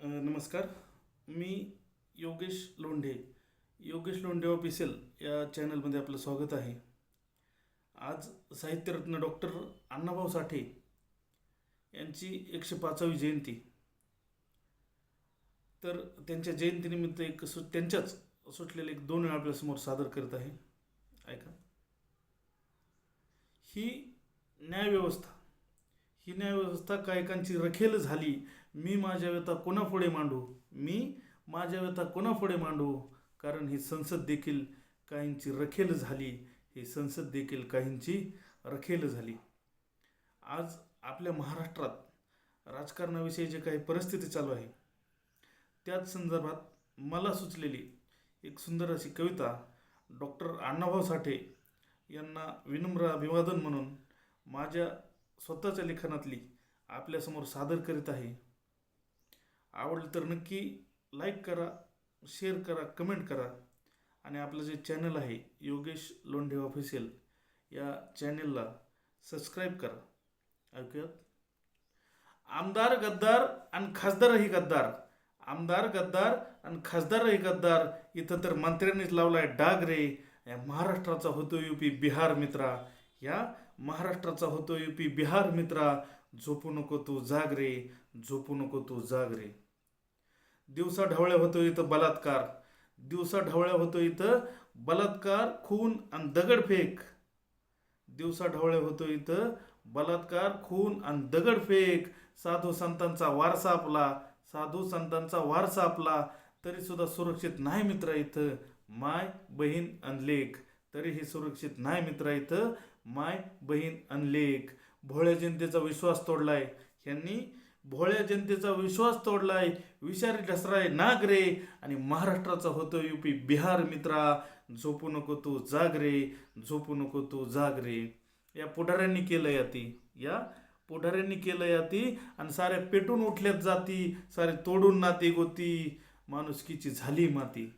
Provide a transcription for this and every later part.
नमस्कार. मी योगेश लोंढे ऑफिशियल या चॅनलमध्ये आपलं स्वागत आहे. आज साहित्यरत्न डॉक्टर अण्णाभाऊ साठे यांची 105वी जयंती. तर त्यांच्या जयंतीनिमित्त त्यांच्याच सुटलेले एक 2 वेळा आपल्यासमोर सादर करत आहे. ऐका. ही न्यायव्यवस्था कायकांची रखेल झाली. मी माझ्या व्यथा कोणापुढे मांडू. कारण ही संसद देखील काहींची रखेल झाली. आज आपल्या महाराष्ट्रात राजकारणाविषयी जे काही परिस्थिती चालू आहे त्याच संदर्भात मला सुचलेली एक सुंदर अशी कविता डॉक्टर अण्णाभाऊ साठे यांना विनम्र अभिवादन म्हणून माझ्या स्वतःच्या लेखनातली आपल्यासमोर सादर करीत आहे. आवडली तर नक्की लाईक करा, शेअर करा, कमेंट करा आणि आपलं जे चॅनल आहे योगेश लोंढे ऑफिशियल या चॅनलला सबस्क्राईब करा. ऐकूयात. आमदार गद्दार आणि खासदारही गद्दार. इथं तर मंत्र्यांनीच लावलाय डाग रे. या महाराष्ट्राचा होतो यूपी बिहार मित्रा. झोपू नको तू जाग रे. दिवसा ढवळ्या होतो इथं बलात्कार, खून आणि दगडफेक. साधू संतांचा वारसा आपला तरी सुद्धा सुरक्षित नाही मित्रा इथं माय बहीण आणि लेक. तरीही सुरक्षित नाही मित्रा इथं माय बहीण आणि लेक. भोळ्या जनतेचा विश्वास तोडलाय. विषारी ढसराय नाग रे. आणि महाराष्ट्राचा होतो यूपी बिहार मित्रा. झोपू नको तू जाग रे. या पुढाऱ्यांनी केलं याती आणि साऱ्या पेटून उठल्यात जाती. सारे तोडून नाती गोती माणुसकीची झाली माती.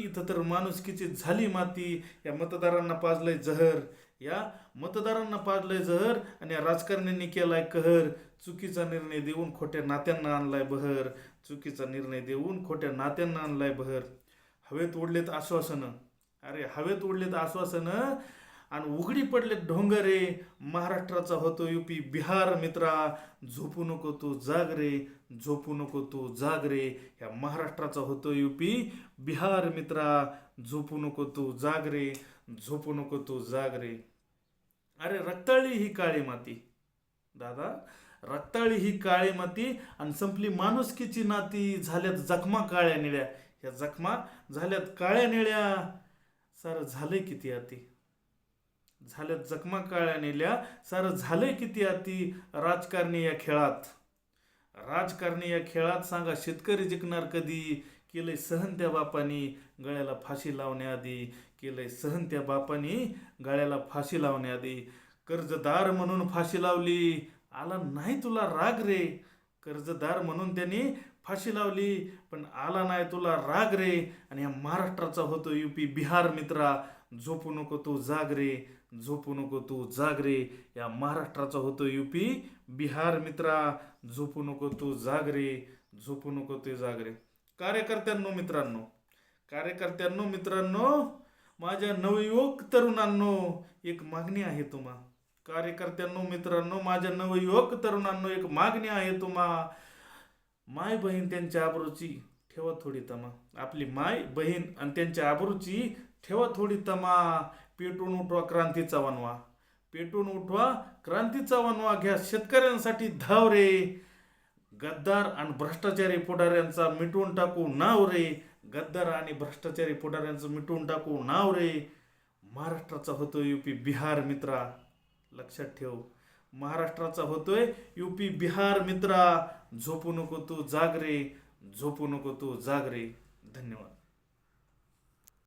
इथं तर माणुसकीची झाली माती. या मतदारांना पाजलंय जहर आणि या राजकारण्यांनी केलाय कहर. चुकीचा निर्णय देऊन खोट्या नात्यांना आणलाय बहर. हवेत उडलेत आश्वासनं आणि उघडी पडलेत ढोंगरे. महाराष्ट्राचा होतो यूपी बिहार मित्रा. झोपू नको तू जाग रे. या महाराष्ट्राचा होतो यूपी बिहार मित्रा. झोपू नको तू जाग रे. अरे रक्ताळी ही काळी माती आणि संपली माणुसकीची नाती. झाल्यात जखमा काळ्या निळ्या. या जखमा झाल्यात काळ्या निळ्या. सारं झालंय किती आती. राजकारणी या खेळात सांगा शेतकरी जिंकणार कधी. केलंय सहन त्या बापानी गळ्याला फाशी लावण्याआधी. कर्जदार म्हणून फाशी लावली. आला नाही तुला राग रे. कर्जदार म्हणून त्यांनी फाशी लावली पण आला नाही तुला राग रे. आणि या महाराष्ट्राचा होतो यूपी बिहार मित्रा. झोपू नको तू जाग रे. या महाराष्ट्राचा होतो यूपी बिहार मित्रा. झोपू नको तू जाग रे. कार्यकर्त्यांनो मित्रांनो माझ्या नवयुवक तरुणांनो एक मागणी आहे तुम्हा. माय बहीण त्यांच्या आबरूची ठेवा थोडी तमा. आपली माय बहीण आणि त्यांच्या आबरूची ठेवा थोडी तमा. पेटून उठवा क्रांतीचा वनवा घ्या शेतकऱ्यांसाठी धाव रे. गद्दार आणि भ्रष्टाचारी पुढाऱ्यांचा मिटवून टाकू नाव रे. महाराष्ट्राचा होतोय यूपी बिहार मित्रा. लक्षात ठेव. महाराष्ट्राचा होतोय यूपी बिहार मित्रा. झोपू नको तू जाग रे. धन्यवाद.